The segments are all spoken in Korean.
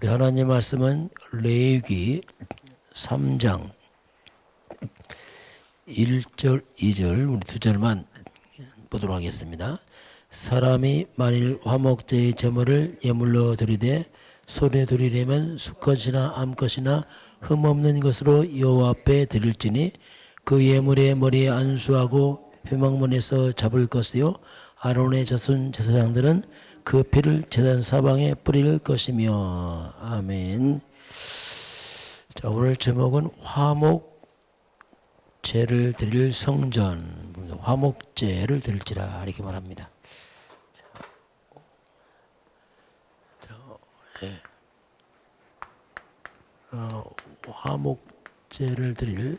우리 하나님 말씀은 레위기 3장 1절, 2절 우리 두 절만 보도록 하겠습니다. 사람이 만일 화목제의 제물을 예물로 드리되 손에 드리려면 수컷이나 암컷이나 흠없는 것으로 여호와 앞에 드릴지니 그 예물의 머리에 안수하고 회막문에서 잡을 것이요 아론의 자손 제사장들은 그 피를 제단 사방에 뿌릴 것이며. 아멘. 자, 오늘 제목은 화목제를 드릴 성전, 화목제를 드릴지라 이렇게 말합니다. 화목제를 드릴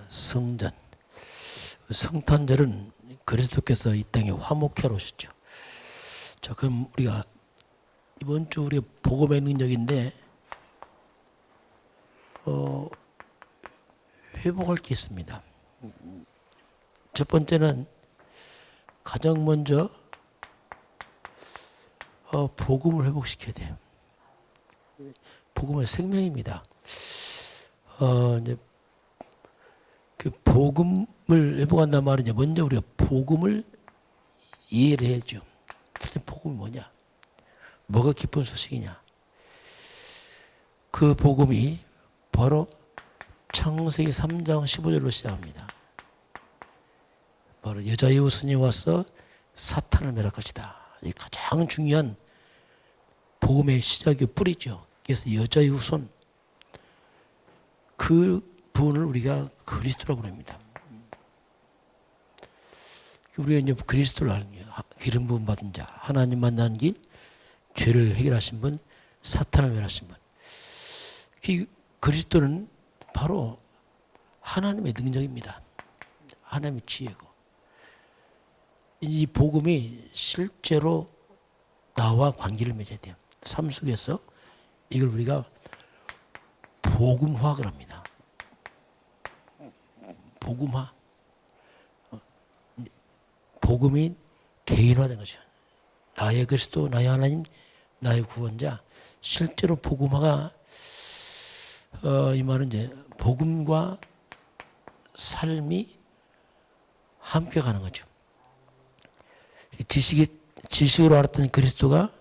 성전. 성탄절은 그리스도께서 이 땅에 화목해 오셨죠. 자, 그럼 우리가 이번 주 우리 복음의 능력인데 회복할 게 있습니다. 첫 번째는 가장 먼저 복음을 회복시켜야 돼요. 복음은 생명입니다. 이제 그 복음을 회복한단 말은 이제 먼저 우리가 복음을 이해를 해야죠. 도대체 복음이 뭐냐? 뭐가 기쁜 소식이냐? 그 복음이 바로 창세기 3장 15절로 시작합니다. 바로 여자의 후손이 와서 사탄을 멸할 것이다. 이 가장 중요한 복음의 시작의 뿌리죠. 그래서 여자의 후손, 그 분을 우리가 그리스도라고 부릅니다. 우리가 이제 그리스도를 아는 게 기름 부음 받은 자, 하나님 만나는 길, 죄를 해결하신 분, 사탄을 멸하신 분. 그 그리스도는 바로 하나님의 능력입니다. 하나님의 지혜고. 이 복음이 실제로 나와 관계를 맺어야 돼요. 삶 속에서 이걸 우리가 복음화를 합니다. 복음화. 복음이 개인화된 거죠. 나의 그리스도, 나의 하나님, 나의 구원자. 실제로 복음화가 이 말은 이제 복음과 삶이 함께 가는 거죠. 지식으로 알았던 그리스도가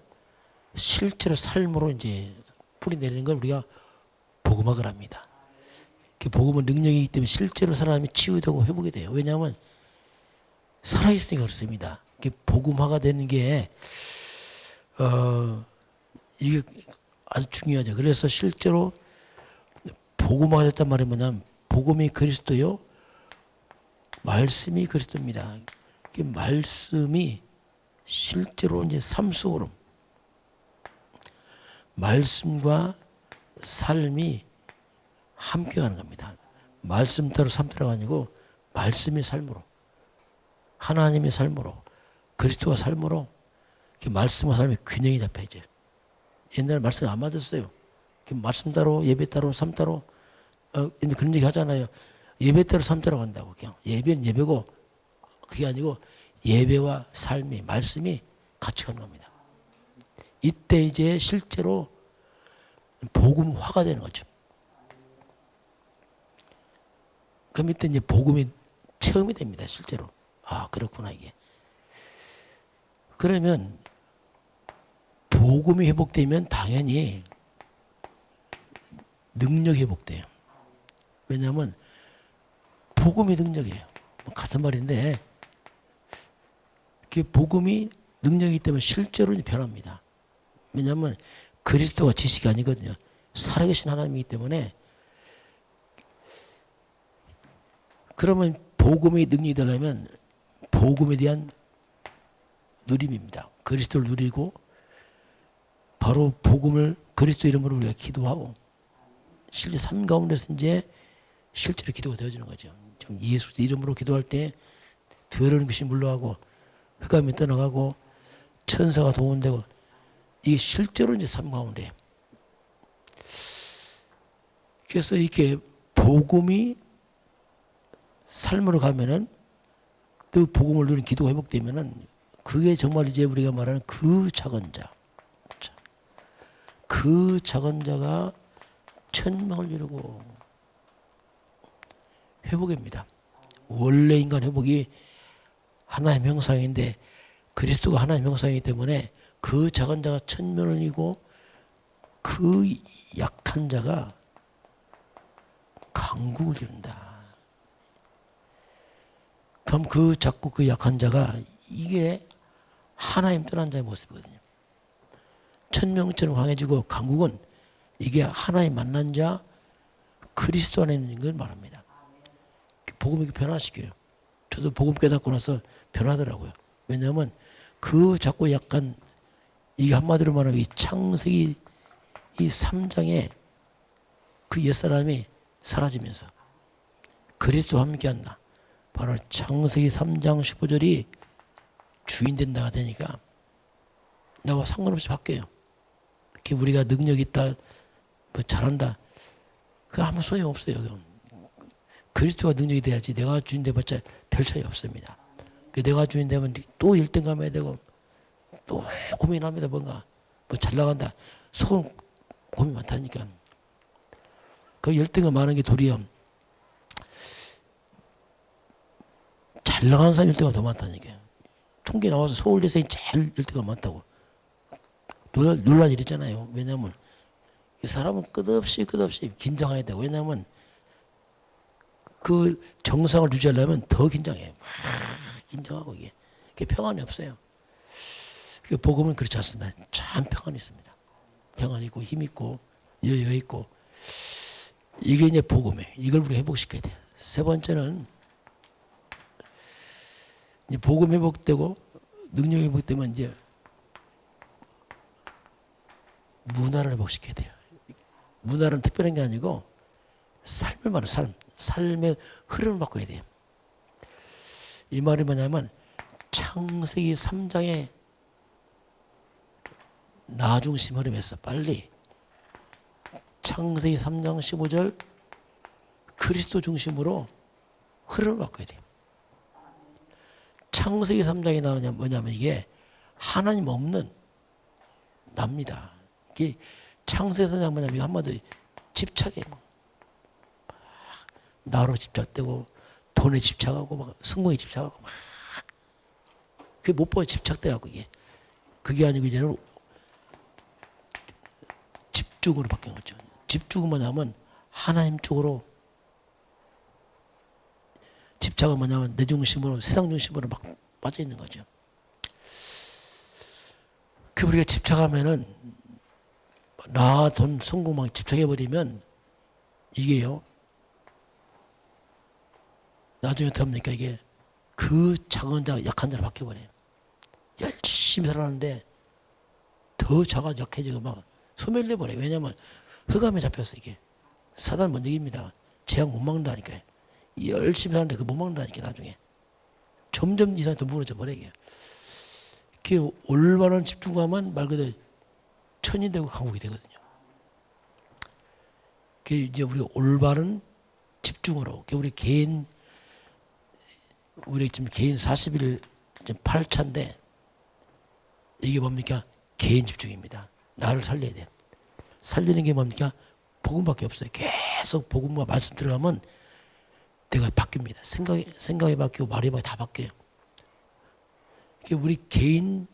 실제로 삶으로 이제 뿌리 내리는 걸 우리가 복음화를 합니다. 그 복음은 능력이기 때문에 실제로 사람이 치유되고 회복이 돼요. 왜냐하면 살아있으니까 그렇습니다. 복음화가 되는 게 이게 아주 중요하죠. 그래서 실제로 복음화가 됐단 말이 뭐냐면 복음이 그리스도요, 말씀이 그리스도입니다. 그 말씀이 실제로 이제 삶 속으로 말씀과 삶이 함께 가는 겁니다. 말씀 따로 삶 따라가 아니고 말씀의 삶으로, 하나님의 삶으로, 그리스도가 삶으로 말씀과 삶의 균형이 잡혀야죠. 옛날에 말씀 안 맞았어요. 말씀 따로 예배 따로 삶 따로 그런 얘기 하잖아요. 예배 따로 삶 따로 간다고. 그냥 예배는 예배고 그게 아니고 예배와 삶이 말씀이 같이 가는 겁니다. 이때 이제 실제로 복음화가 되는 거죠. 그럼 이때 이제 복음이 체험이 됩니다. 실제로. 아, 그렇구나 이게. 그러면 복음이 회복되면 당연히 능력이 회복돼요. 왜냐하면 복음이 능력이에요. 같은 말인데 그 복음이 능력이기 때문에 실제로 변합니다. 왜냐하면 그리스도가 지식이 아니거든요. 살아계신 하나님이기 때문에. 그러면 복음의 능력이 되려면 복음에 대한 누림입니다. 그리스도를 누리고 바로 복음을 그리스도 이름으로 우리가 기도하고 실제 삶 가운데서 이제 실제로 기도가 되어지는 거죠. 예수 이름으로 기도할 때 더러운 것이 물러가고 흑암이 떠나가고 천사가 동원되고 이게 실제로 이제 삶 가운데. 그래서 이렇게 복음이 삶으로 가면은 또 복음을 누리는 기도가 회복되면은 그게 정말 이제 우리가 말하는 그 작은 자. 그 작은 자가 천명을 이루고 회복입니다. 원래 인간 회복이 하나의 형상인데 그리스도가 하나의 형상이기 때문에 그 작은 자가 천명을 이루고 그 약한 자가 강국을 이룬다. 그럼 그 작고 그 약한 자가 이게 하나님 떠난 자의 모습이거든요. 천명처럼 강해지고 강국은 이게 하나님 만난 자 그리스도 안에 있는 걸 말합니다. 복음이 변화시켜요. 저도 복음 깨닫고 나서 변하더라고요. 왜냐하면 그 작고 약간 이게 한마디로 말하면 이 창세기 이 3장에 그 옛사람이 사라지면서 그리스도와 함께한다. 바로 창세기 3장 15절이 주인 된다가 되니까 나와 상관없이 바뀌어요. 우리가 능력 있다, 뭐 잘한다, 그거 아무 소용 없어요. 그리스도가 능력이 돼야지 내가 주인 돼봤자 별 차이 없습니다. 내가 주인 되면 또 1등감 해야 되고 또 고민합니다. 뭔가 뭐 잘 나간다. 속은 고민 많다니까. 그 1등감 많은 게 도리어 잘 나가는 사람 1등감 더 많다니까요. 통계 나와서 서울대생이 제일 1등감 많다고. 놀란 일이잖아요. 왜냐하면 이 사람은 끝없이 긴장해야 돼요. 왜냐하면 그 정상을 유지하려면 더 긴장해요. 긴장하고 이게 평안이 없어요. 복음은 그렇지 않습니다. 참 평안이 있습니다. 평안이 있고 힘 있고 여유 있고 이게 이제 복음이에요. 이걸 우리가 회복시켜야 돼요. 세 번째는 이제 복음 회복되고 능력 회복되면 이제 문화를 회복시켜야 돼요. 문화는 특별한 게 아니고 삶을 말해요. 삶의 흐름을 바꿔야 돼요. 이 말이 뭐냐면 창세기 3장의 나 중심 흐름에서 빨리 창세기 3장 15절 그리스도 중심으로 흐름을 바꿔야 돼요. 창세기 3장이 나오냐 뭐냐면 이게 하나님 없는 납니다. 이게 창세기 3장 뭐냐면 한마디로 집착이에요. 나로 집착되고 돈에 집착하고 막 성공에 집착하고 막 그게 못 보여 집착돼갖고 이게 그게 아니고 이제는 집중으로 바뀐 거죠. 집중은 뭐냐면 하나님 쪽으로 집착은 뭐냐면 내 중심으로 세상 중심으로 막 빠져 있는 거죠. 그 우리가 집착하면은 나 돈 성공만 집착해 버리면 이게요. 나중에 어떻게 합니까? 이게 그 작은 자 약한 자로 바뀌어버려요. 열심히 살았는데 더 자가 약해지고 막 소멸돼버려요. 왜냐하면 흑암에 잡혔어. 이게 사단 먼저 이깁니다. 재앙 못 막는다니까요. 열심히 사는데 그 못 막는다니까 나중에 점점 이상이 더 무너져 버려요. 이게 올바른 집중하면 말 그대로 천이 되고 강국이 되거든요. 그 이제 우리 올바른 집중으로 우리 개인 우리 지금 개인 40일 8차인데 이게 뭡니까? 개인 집중입니다. 나를 살려야 돼요. 살리는 게 뭡니까? 복음밖에 없어요. 계속 복음과 말씀 들어가면 내가 바뀝니다. 생각이 바뀌고 말이 다 바뀌어요. 우리 개인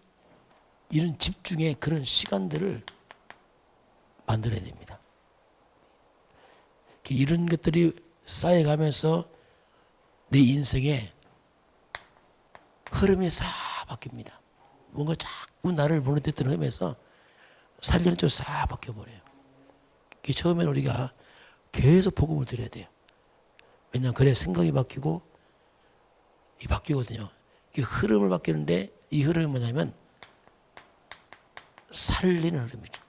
이런 집중의 그런 시간들을 만들어야 됩니다. 이런 것들이 쌓여가면서 내 인생에 흐름이 싹 바뀝니다. 뭔가 자꾸 나를 보내댔던 흐름에서 살리는 쪽으로 싹 바뀌어버려요. 처음에는 우리가 계속 복음을 드려야 돼요. 왜냐하면 그래 생각이 바뀌고 이 바뀌거든요. 이 흐름을 바뀌는데 이 흐름이 뭐냐면 살리는 흐름이죠.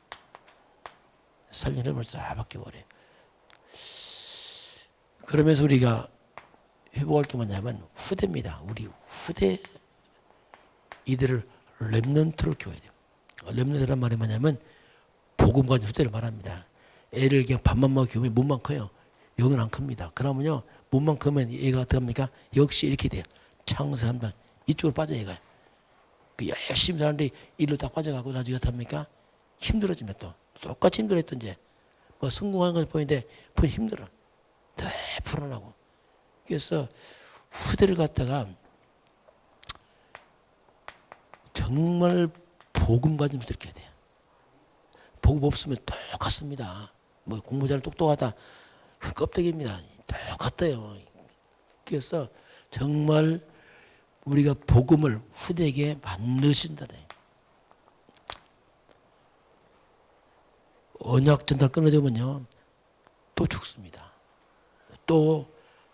살리는 흐름을 싹 바뀌어버려요. 그러면서 우리가 회복할 게 뭐냐면 후대입니다. 우리 후대 이들을 렘넌트로 키워야 돼요. 렘넌트란 말이 뭐냐면 복음 가진 후대를 말합니다. 애를 그냥 밥만 먹고 키우면 몸만 커요. 영은 안 큽니다. 그러면요 몸만 크면 얘가 어떻게 합니까? 역시 이렇게 돼요. 창세 3장 이쪽으로 빠져 얘가. 그 열심히 사는데 일로 딱 빠져가고 나중에 어떡합니까? 힘들어지면 또 똑같이 힘들었던 이제 뭐 성공한 걸 보이는데 힘들어. 더 불안하고. 그래서 후대를 갖다가 정말 복음 가지면서 이렇게 해야 돼요. 복음 없으면 똑같습니다. 뭐 공부 잘 똑똑하다. 그 껍데기입니다. 똑같아요. 그래서 정말 우리가 복음을 후대에게 만드신다네. 언약 전달 끊어지면요 또 죽습니다. 또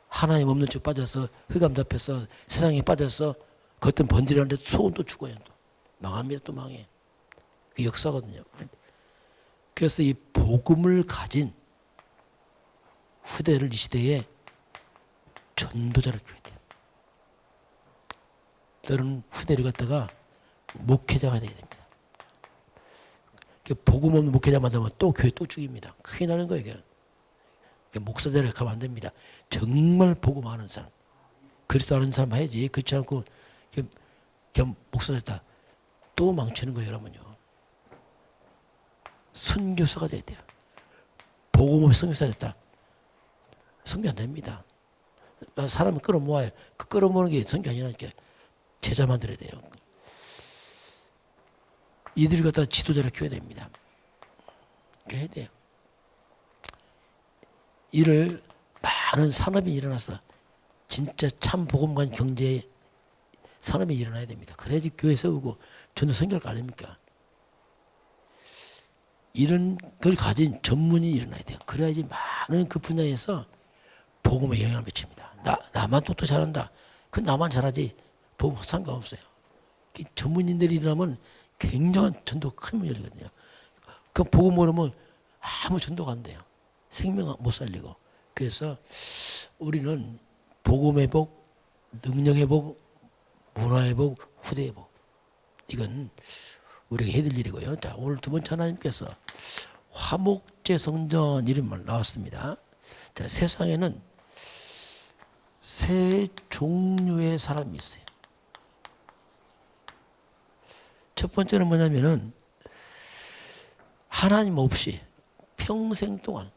하나님 없는 척 빠져서 흑암 잡혀서 세상에 빠져서 겉은 번지르는데 속은 또 죽어요. 또 망합니다. 또 망해. 그 역사거든요. 그래서 이 복음을 가진 후대를 이 시대에 전도자를 키워야 돼요. 너는 후대를 갖다가 목회자가 돼야 됩니다. 복음 없는 목회자 만나면 또 교회 또 죽입니다. 큰일 나는 거예요. 목사대로 가면 안 됩니다. 정말 복음 아는 사람, 그리스도 아는 사람 해야지. 그렇지 않고 그냥 목사 됐다 또 망치는 거예요. 여러분요. 선교사가 돼야 돼요. 복음 없이 선교사 됐다 선교 안 됩니다. 사람을 끌어모아요. 그 끌어모으는 게 선교 아니라니까. 제자 만들어야 돼요. 이들을 갖다가 지도자를 키워야 됩니다. 그렇게 해야 돼요. 이를 많은 산업이 일어나서 진짜 참 복음관 경제의 산업이 일어나야 됩니다. 그래야지 교회 세우고 전도 선교할 거 아닙니까? 이런 걸 가진 전문이 일어나야 돼요. 그래야지 많은 그 분야에서 복음에 영향을 미칩니다. 나만 똑똑 잘한다. 그 나만 잘하지 복음 상관없어요. 전문인들이 일어나면 굉장한 전도가 큰 문이 열리거든요. 그 복음 모르면 아무 전도가 안 돼요. 생명 못 살리고. 그래서 우리는 복음 회복, 능력 회복, 문화 회복, 후대 회복. 이건 우리가 해야 될 일이고요. 자, 오늘 두 번째 하나님께서 화목제 성전 이름을 나왔습니다. 자, 세상에는 세 종류의 사람이 있어요. 첫 번째는 뭐냐면은 하나님 없이 평생 동안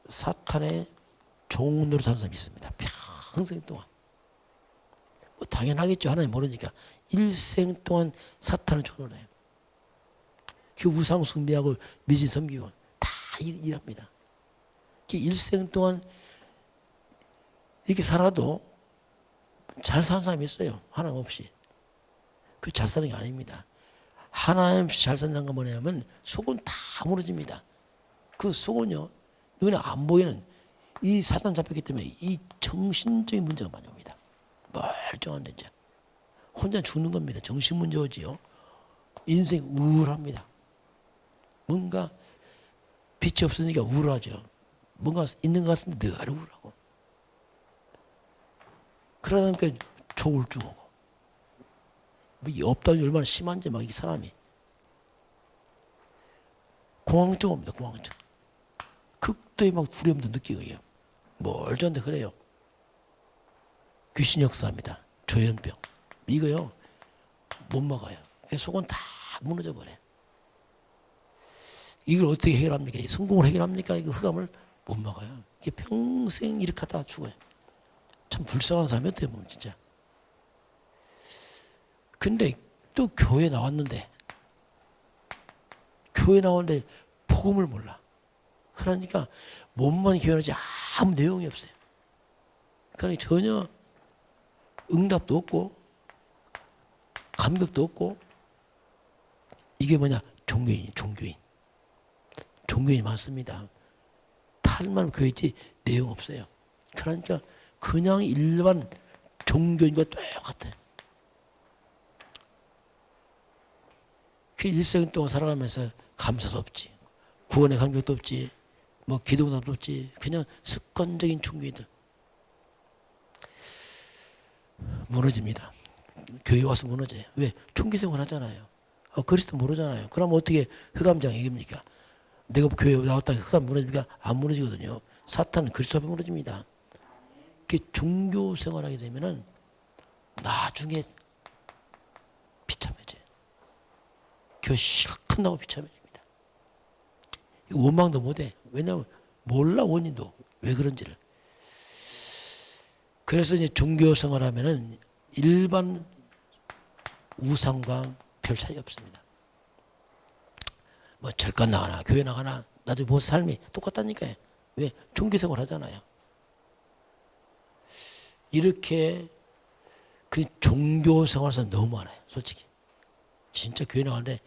사탄의 종노릇 하는 사람이 있습니다. 평생 동안. 뭐 당연하겠죠. 하나님 모르니까. 일생 동안 사탄을 종노릇해요. 그 우상 숭배하고 미신 섬기고 다 일합니다. 일생 동안 이렇게 살아도 잘 사는 사람이 있어요. 하나님 없이. 그 잘 사는 게 아닙니다. 하나님 없이 잘 산다는 건 뭐냐면 속은 다 무너집니다. 그 속은요 눈에 안 보이는 이 사탄 잡혔기 때문에 이 정신적인 문제가 많이 옵니다. 멀쩡한 데죠. 혼자 죽는 겁니다. 정신 문제 오지요. 인생 우울합니다. 뭔가 빛이 없으니까 우울하죠. 뭔가 있는 것 같은데 늘 우울하고. 그러다 보니까 조울증 오고. 뭐 없다니 얼마나 심한지 막 이 사람이. 공황증 옵니다. 공황증. 극도의 막 두려움도 느끼고 해요. 멀쩡한데 그래요. 귀신 역사입니다. 조현병. 이거요. 못 막아요. 속은 다 무너져 버려요. 이걸 어떻게 해결합니까? 성공을 해결합니까? 이거 흑암을 못 막아요. 이게 평생 이렇게 하다가 죽어요. 참 불쌍한 사람이 어떻게 보면 진짜. 근데 또 교회 나왔는데 복음을 몰라. 그러니까 몸만 교회하지 아무 내용이 없어요. 그러니까 전혀 응답도 없고 감격도 없고. 이게 뭐냐? 종교인 많습니다. 탈만 교회지 내용 없어요. 그러니까 그냥 일반 종교인과 똑같아요. 그 일생 동안 살아가면서 감사도 없지, 구원의 감격도 없지, 뭐 기도도 없지. 그냥 습관적인 종교인들 무너집니다. 교회 와서 무너져요. 왜? 총기생활 하잖아요. 그리스도 모르잖아요. 그럼 어떻게 흑암장 얘기입니까? 내가 교회 나왔다 흑암 무너집니까? 안 무너지거든요. 사탄은 그리스도 앞에 무너집니다. 종교 생활하게 되면은 나중에 비참해져요. 교회 실컷 나고 비참해집니다. 원망도 못해. 왜냐하면 몰라, 원인도 왜 그런지를. 그래서 이제 종교 생활하면은 일반 우상과 별 차이 없습니다. 뭐 절간 나가나 교회 나가나 나도 뭐 삶이 똑같다니까요. 왜? 종교 생활 하잖아요. 이렇게 그 종교 생활에서 너무 많아요. 솔직히. 진짜 교회 나가는데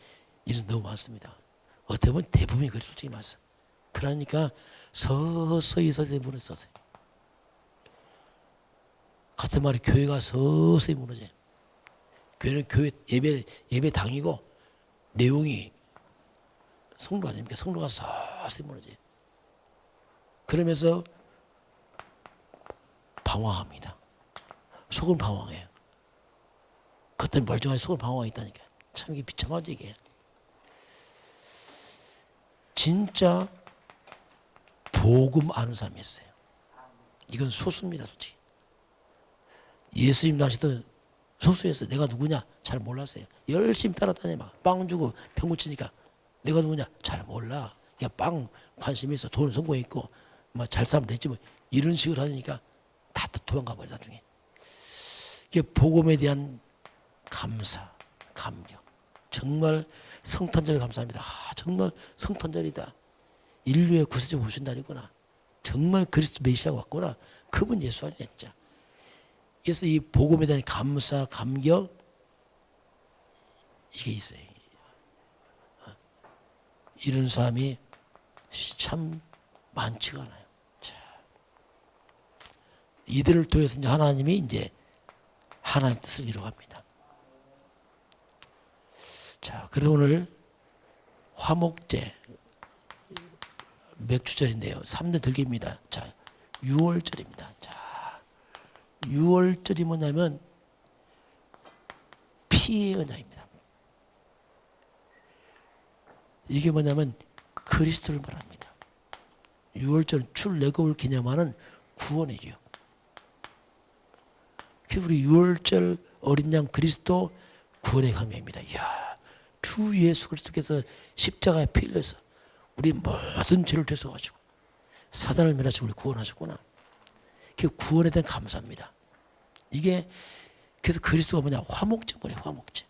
일은 너무 많습니다. 어떻게 보면 대부분이 그래, 솔직히 말씀. 그러니까 서서히 문을 썼어요. 같은 말이 교회가 서서히 무너져요. 교회는 교회 예배 당이고 내용이 성도 아닙니까? 성도가 서서히 무너져요. 그러면서 방황합니다. 속은 방황해요. 겉은 멀쩡하게 속은 방황하고 있다니까. 참 이게 비참하죠 이게. 진짜 복음 아는 사람이 있어요. 이건 소수입니다 솔직히. 예수님 당시도 소수였어요. 내가 누구냐 잘 몰랐어요. 열심히 따라다녀 막 빵 주고 병고 치니까 내가 누구냐 잘 몰라. 그냥 빵 관심이 있어. 돈 성공했고 뭐 잘 살면 됐지 뭐 이런 식으로 하니까 다 도망가 버려 나중에. 이게 복음에 대한 감사, 감격. 정말 성탄절 감사합니다. 정말 성탄절이다. 인류의 구세주 오신 날이구나. 정말 그리스도 메시아가 왔구나. 그분 예수 아니냐 진짜. 그래서 이 복음에 대한 감사, 감격 이게 있어요. 이런 사람이 참 많지가 않아요. 자, 이들을 통해서 이제 하나님이 이제 하나님 뜻을 이루어갑니다. 자, 그래서 오늘 화목제 맥주절인데요. 3년 들기입니다. 자, 6월절입니다. 자, 6월절이 뭐냐면 피의 언약입니다. 이게 뭐냐면 그리스도를 말합니다. 6월절은 출애굽을 기념하는 구원이죠. 우리 6월절 어린 양 그리스도 구원의 감회입니다. 이야, 주 예수 그리스도께서 십자가에 피 흘려서 우리 모든 죄를 되서가지고 사단을 멸하시고 우리 구원하셨구나. 그 구원에 대한 감사입니다. 이게 그래서 그리스도가 뭐냐? 화목제물이에요. 화목제.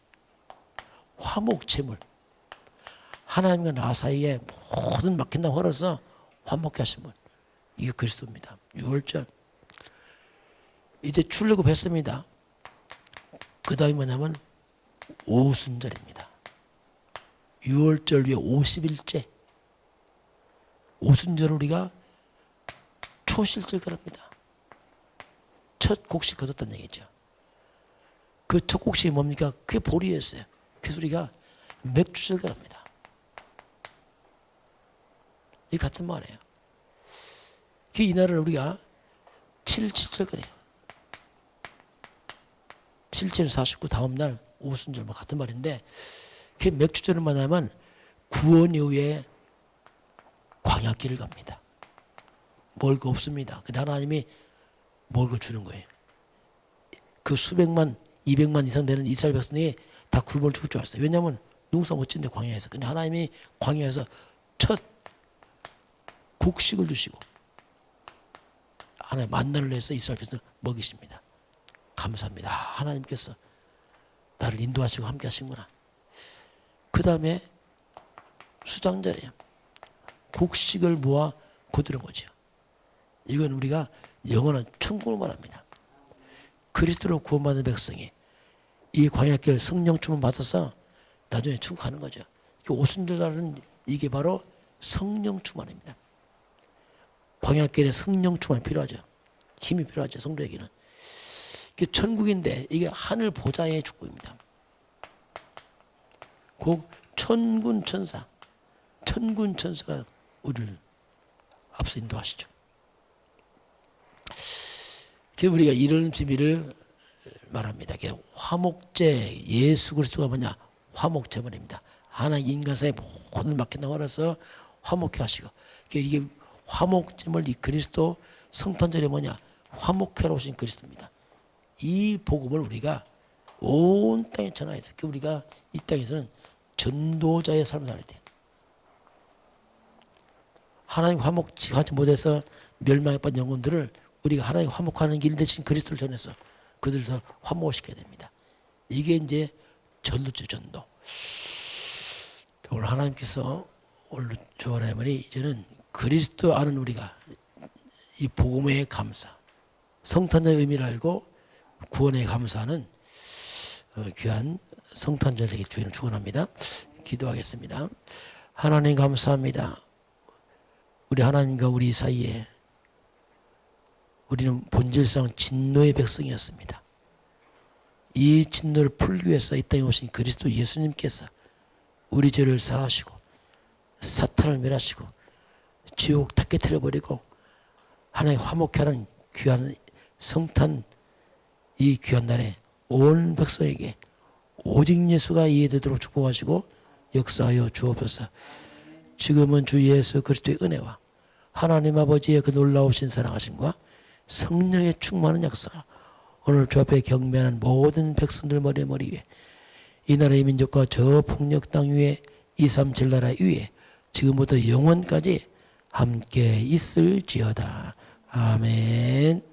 화목제물. 하나님과 나 사이에 모든 막힌 나 헐어서 화목케 하신 분. 이게 그리스도입니다. 6월절. 이제 출애굽 했습니다. 그 다음에 뭐냐면 오순절입니다. 6월절 위에 50일째. 오순절 우리가 초실절 그럽니다. 첫 곡식 거뒀다는 얘기죠. 그 첫 곡식이 뭡니까? 그게 보리였어요. 그래서 우리가 맥주절 그럽니다. 이 같은 말이에요. 이 날을 우리가 7.7절 그래요. 7절 49 다음 날 오순절 뭐 같은 말인데 그 맥주절은 뭐냐면 구원 이후에 광야길을 갑니다. 먹을 거 없습니다. 근데 하나님이 먹을 거 주는 거예요. 그 수백만 200만 이상 되는 이스라엘 백성이 다 굶어 죽을 줄 알았어요. 왜냐하면 농사 못 짓는데 광야에서. 근데 하나님이 광야에서 첫 곡식을 주시고 하나님 만나를 내서 이스라엘 백성을 먹이십니다. 감사합니다. 하나님께서 나를 인도하시고 함께 하시구나. 그 다음에 수장절이에요. 곡식을 모아 거두는 거죠. 이건 우리가 영원한 천국을 말합니다. 그리스도로 구원받은 백성이 이 광야길 성령 충만 받아서 나중에 천국 가는 거죠. 오순절 날은 이게 바로 성령 충만입니다. 광야길에 성령 충만이 필요하죠. 힘이 필요하죠. 성도에게는. 이게 천국인데 이게 하늘 보좌의 축복입니다. 곧 천군 천사, 천군 천사가 우리를 앞서 인도하시죠. 우리가 이런 비밀을 말합니다. 화목제, 예수 그리스도가 뭐냐? 화목제물입니다. 하나님 인간 사이에 모든 막힌 나와서 화목케 하시고 이게 화목제물 이 그리스도 성탄절이 뭐냐? 화목케로 오신 그리스도입니다. 이 복음을 우리가 온 땅에 전하여서 우리가 이 땅에서는 전도자의 삶을 살아야 돼요. 하나님 화목하지 못해서 멸망에 빠진 영혼들을 우리가 하나님 화목하는 길 대신 그리스도를 전해서 그들도 화목시켜야 됩니다. 이게 이제 전도죠, 전도. 오늘 하나님께서 오늘 조하나님이 이제는 그리스도 아는 우리가 이 복음의 감사, 성탄절의 의미를 알고 구원에 감사하는 귀한 성탄절 되길 주의는 축원합니다. 기도하겠습니다. 하나님 감사합니다. 우리 하나님과 우리 사이에 우리는 본질상 진노의 백성이었습니다. 이 진노를 풀기 위해서 이 땅에 오신 그리스도 예수님께서 우리 죄를 사하시고 사탄을 멸하시고 지옥 닫게 틀어버리고 하나님 화목케 하는 귀한 성탄 이 귀한 날에 온 백성에게 오직 예수가 이해되도록 축복하시고 역사하여 주옵소서. 지금은 주 예수 그리스도의 은혜와 하나님 아버지의 그 놀라우신 사랑하심과 성령의 충만한 역사가 오늘 주 앞에 경배하는 모든 백성들 머리 위에 이 나라의 민족과 저 폭력 땅 위에 237 나라 위에 지금부터 영원까지 함께 있을지어다. 아멘.